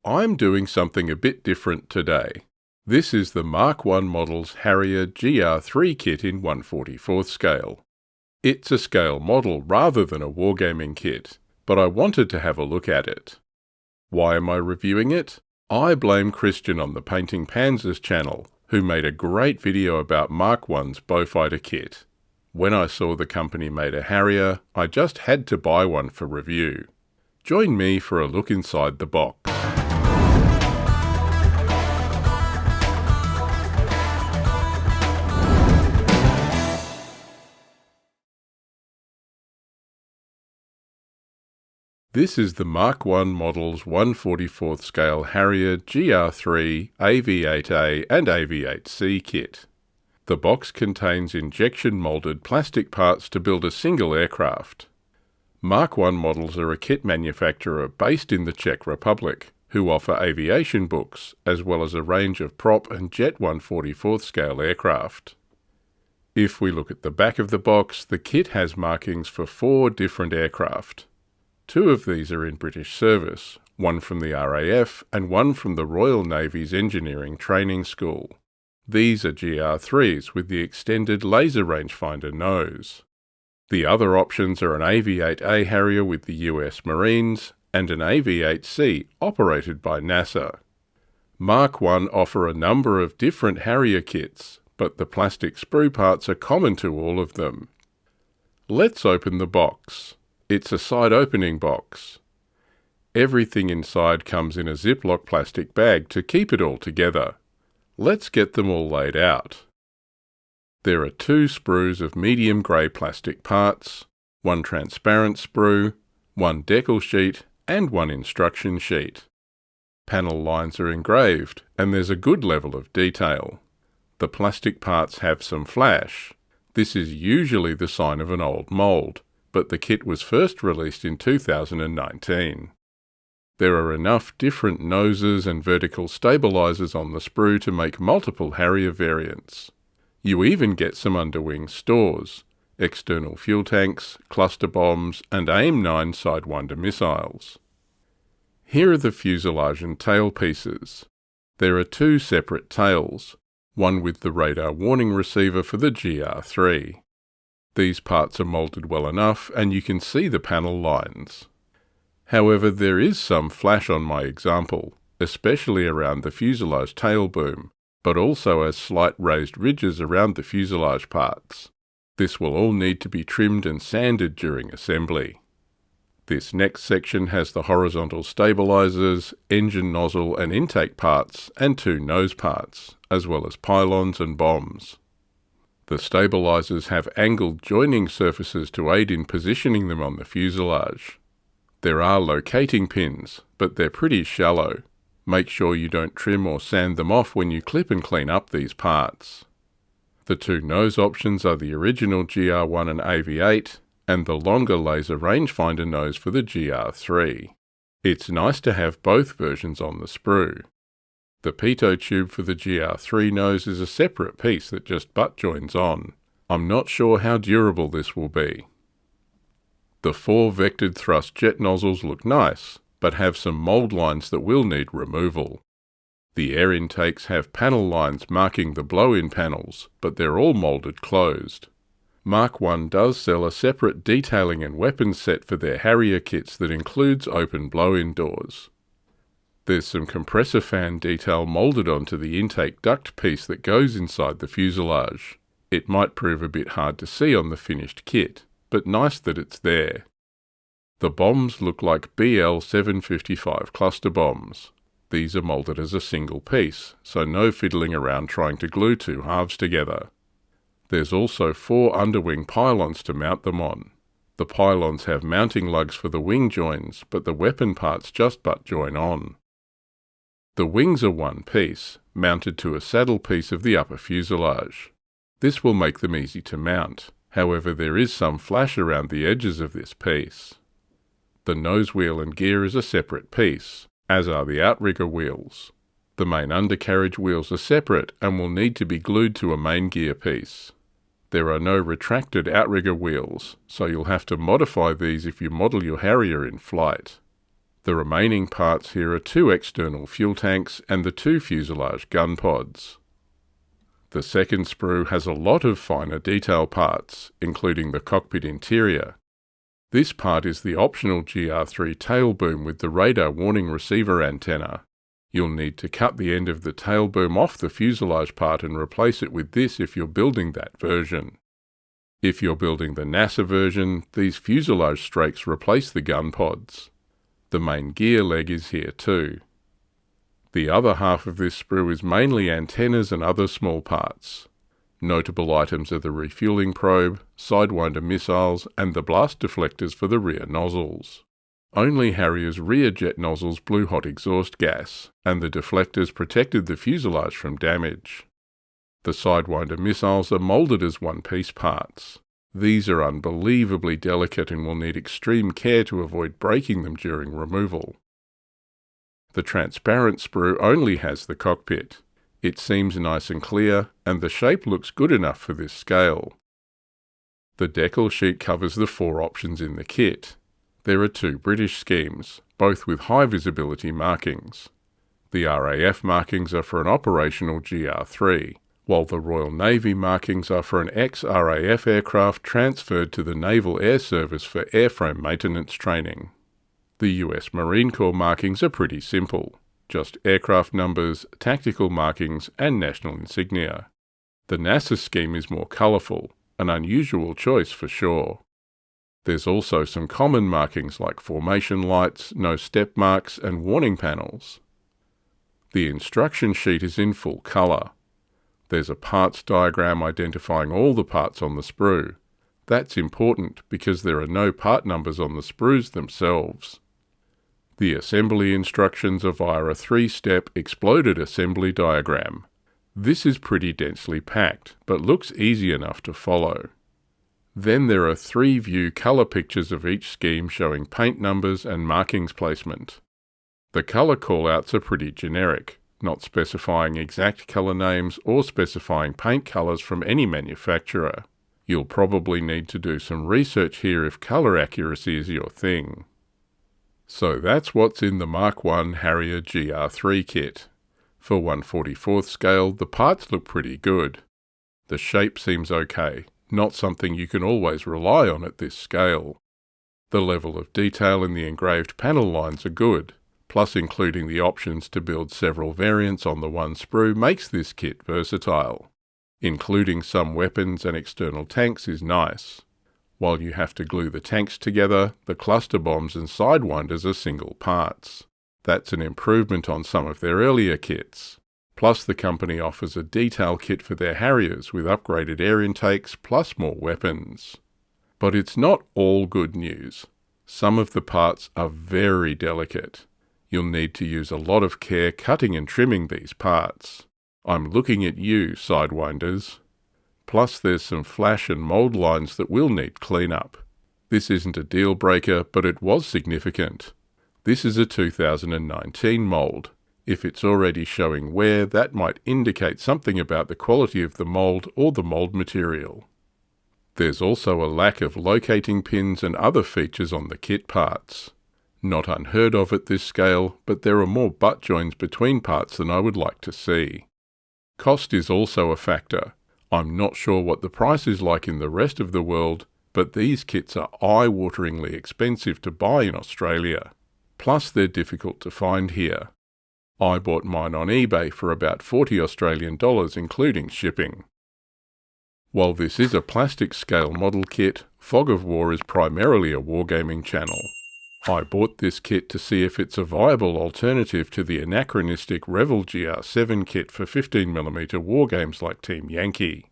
I'm doing something a bit different today. This is the Mark I model's Harrier GR.3 kit in 1/44 scale. It's a scale model rather than a wargaming kit, but I wanted to have a look at it. Why am I reviewing it? I blame Christian on the Painting Panzers channel, who made a great video about Mark I's bowfighter kit. When I saw the company made a Harrier, I just had to buy one for review. Join me for a look inside the box. This is the Mark I model's 1/44 scale Harrier GR.3, AV-8A and AV-8C kit. The box contains injection-moulded plastic parts to build a single aircraft. Mark I models are a kit manufacturer based in the Czech Republic, who offer aviation books, as well as a range of prop and jet 1/44 scale aircraft. If we look at the back of the box, the kit has markings for 4 different aircraft. 2 of these are in British service, one from the RAF and one from the Royal Navy's Engineering Training School. These are GR3s with the extended laser rangefinder nose. The other options are an AV-8A Harrier with the US Marines and an AV-8C operated by NASA. Mark I offer a number of different Harrier kits, but the plastic sprue parts are common to all of them. Let's open the box. It's a side-opening box. Everything inside comes in a Ziploc plastic bag to keep it all together. Let's get them all laid out. There are 2 sprues of medium grey plastic parts, 1 transparent sprue, 1 decal sheet, and 1 instruction sheet. Panel lines are engraved, and there's a good level of detail. The plastic parts have some flash. This is usually the sign of an old mould, but the kit was first released in 2019. There are enough different noses and vertical stabilizers on the sprue to make multiple Harrier variants. You even get some underwing stores, external fuel tanks, cluster bombs, and AIM-9 Sidewinder missiles. Here are the fuselage and tail pieces. There are 2 separate tails, one with the radar warning receiver for the GR3. These parts are moulded well enough, and you can see the panel lines. However, there is some flash on my example, especially around the fuselage tail boom, but also as slight raised ridges around the fuselage parts. This will all need to be trimmed and sanded during assembly. This next section has the horizontal stabilizers, engine nozzle and intake parts, and 2 nose parts, as well as pylons and bombs. The stabilizers have angled joining surfaces to aid in positioning them on the fuselage. There are locating pins, but they're pretty shallow. Make sure you don't trim or sand them off when you clip and clean up these parts. The 2 nose options are the original GR1 and AV-8, and the longer laser rangefinder nose for the GR3. It's nice to have both versions on the sprue. The pitot tube for the GR3 nose is a separate piece that just butt joins on. I'm not sure how durable this will be. The 4 vectored thrust jet nozzles look nice, but have some mould lines that will need removal. The air intakes have panel lines marking the blow-in panels, but they're all moulded closed. Mark I does sell a separate detailing and weapons set for their Harrier kits that includes open blow-in doors. There's some compressor fan detail moulded onto the intake duct piece that goes inside the fuselage. It might prove a bit hard to see on the finished kit, but nice that it's there. The bombs look like BL-755 cluster bombs. These are moulded as a single piece, so no fiddling around trying to glue 2 halves together. There's also 4 underwing pylons to mount them on. The pylons have mounting lugs for the wing joins, but the weapon parts just butt join on. The wings are one piece, mounted to a saddle piece of the upper fuselage. This will make them easy to mount. However, there is some flash around the edges of this piece. The nose wheel and gear is a separate piece, as are the outrigger wheels. The main undercarriage wheels are separate and will need to be glued to a main gear piece. There are no retracted outrigger wheels, so you'll have to modify these if you model your Harrier in flight. The remaining parts here are 2 external fuel tanks and the 2 fuselage gun pods. The second sprue has a lot of finer detail parts, including the cockpit interior. This part is the optional GR3 tail boom with the radar warning receiver antenna. You'll need to cut the end of the tail boom off the fuselage part and replace it with this if you're building that version. If you're building the NASA version, these fuselage strakes replace the gun pods. The main gear leg is here too. The other half of this sprue is mainly antennas and other small parts. Notable items are the refueling probe, sidewinder missiles, and the blast deflectors for the rear nozzles. Only Harrier's rear jet nozzles blew hot exhaust gas, and the deflectors protected the fuselage from damage. The sidewinder missiles are moulded as one-piece parts. These are unbelievably delicate and will need extreme care to avoid breaking them during removal. The transparent sprue only has the cockpit. It seems nice and clear, and the shape looks good enough for this scale. The decal sheet covers the 4 options in the kit. There are 2 British schemes, both with high visibility markings. The RAF markings are for an operational GR3, while the Royal Navy markings are for an ex-RAF aircraft transferred to the Naval Air Service for airframe maintenance training. The US Marine Corps markings are pretty simple, just aircraft numbers, tactical markings, and national insignia. The NASA scheme is more colourful, an unusual choice for sure. There's also some common markings like formation lights, no step marks, and warning panels. The instruction sheet is in full colour. There's a parts diagram identifying all the parts on the sprue. That's important because there are no part numbers on the sprues themselves. The assembly instructions are via a 3-step exploded assembly diagram. This is pretty densely packed, but looks easy enough to follow. Then there are 3 view colour pictures of each scheme showing paint numbers and markings placement. The colour callouts are pretty generic, not specifying exact colour names or specifying paint colours from any manufacturer. You'll probably need to do some research here if colour accuracy is your thing. So that's what's in the Mark I Harrier GR3 kit. For 1/44th scale, the parts look pretty good. The shape seems okay, not something you can always rely on at this scale. The level of detail in the engraved panel lines are good, plus including the options to build several variants on the one sprue makes this kit versatile. Including some weapons and external tanks is nice. While you have to glue the tanks together, the cluster bombs and sidewinders are single parts. That's an improvement on some of their earlier kits. Plus the company offers a detail kit for their Harriers with upgraded air intakes plus more weapons. But it's not all good news. Some of the parts are very delicate. You'll need to use a lot of care cutting and trimming these parts. I'm looking at you, sidewinders. Plus there's some flash and mould lines that will need cleanup. This isn't a deal breaker, but it was significant. This is a 2019 mould. If it's already showing wear, that might indicate something about the quality of the mould or the mould material. There's also a lack of locating pins and other features on the kit parts. Not unheard of at this scale, but there are more butt joins between parts than I would like to see. Cost is also a factor. I'm not sure what the price is like in the rest of the world, but these kits are eye-wateringly expensive to buy in Australia. Plus they're difficult to find here. I bought mine on eBay for about $40 Australian including shipping. While this is a plastic scale model kit, Fog of War is primarily a wargaming channel. I bought this kit to see if it's a viable alternative to the anachronistic Revell GR7 kit for 15mm wargames like Team Yankee.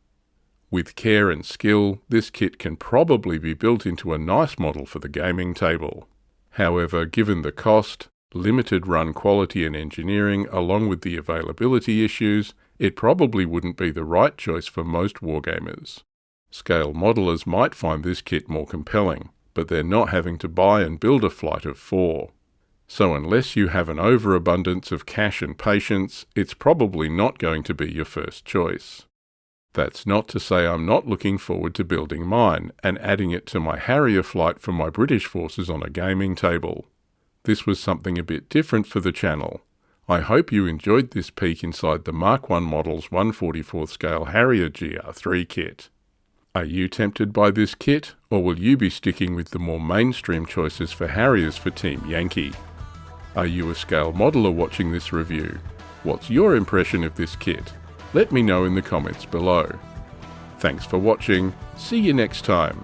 With care and skill, this kit can probably be built into a nice model for the gaming table. However, given the cost, limited run quality and engineering along with the availability issues, it probably wouldn't be the right choice for most wargamers. Scale modelers might find this kit more compelling, but they're not having to buy and build a flight of 4. So unless you have an overabundance of cash and patience, it's probably not going to be your first choice. That's not to say I'm not looking forward to building mine and adding it to my Harrier flight for my British forces on a gaming table. This was something a bit different for the channel. I hope you enjoyed this peek inside the Mark I Models 1/44 scale Harrier GR.3 kit. Are you tempted by this kit, or will you be sticking with the more mainstream choices for Harriers for Team Yankee? Are you a scale modeler watching this review? What's your impression of this kit? Let me know in the comments below. Thanks for watching. See you next time.